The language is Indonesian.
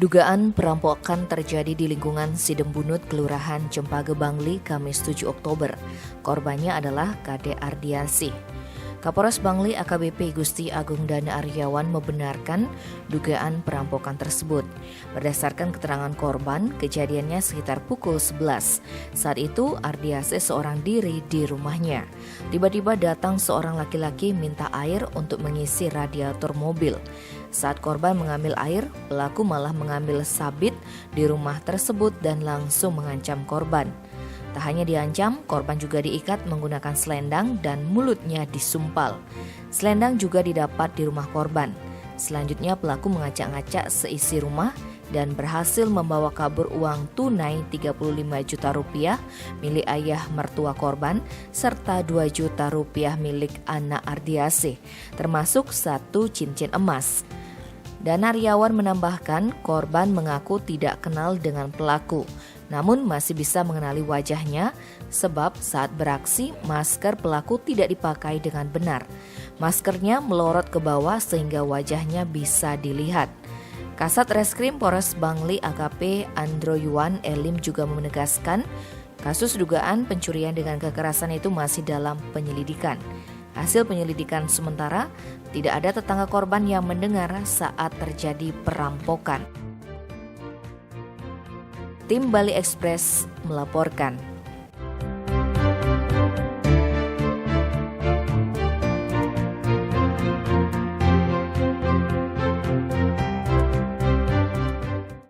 Dugaan perampokan terjadi di lingkungan Sidembunut, Kelurahan Cempaka Bangli, Kamis 7 Oktober. Korbannya adalah Kade Ardiasih. Kapolres Bangli AKBP Gusti Agung Dana Aryawan membenarkan dugaan perampokan tersebut. Berdasarkan keterangan korban, kejadiannya sekitar pukul 11. Saat itu Ardiasih seorang diri di rumahnya. Tiba-tiba datang seorang laki-laki minta air untuk mengisi radiator mobil. Saat korban mengambil air, pelaku malah mengambil sabit di rumah tersebut dan langsung mengancam korban. Tak hanya diancam, korban juga diikat menggunakan selendang dan mulutnya disumpal. Selendang juga didapat di rumah korban. Selanjutnya pelaku mengacak-ngacak seisi rumah dan berhasil membawa kabur uang tunai 35 juta rupiah milik ayah mertua korban serta 2 juta rupiah milik anak Ardiasih, termasuk 1 cincin emas. Dana Aryawan menambahkan korban mengaku tidak kenal dengan pelaku, namun masih bisa mengenali wajahnya sebab saat beraksi masker pelaku tidak dipakai dengan benar. Maskernya melorot ke bawah sehingga wajahnya bisa dilihat. Kasat Reskrim Polres Bangli AKP Andro Yuan Elim juga menegaskan kasus dugaan pencurian dengan kekerasan itu masih dalam penyelidikan. Hasil penyelidikan sementara, tidak ada tetangga korban yang mendengar saat terjadi perampokan. Tim Bali Express melaporkan.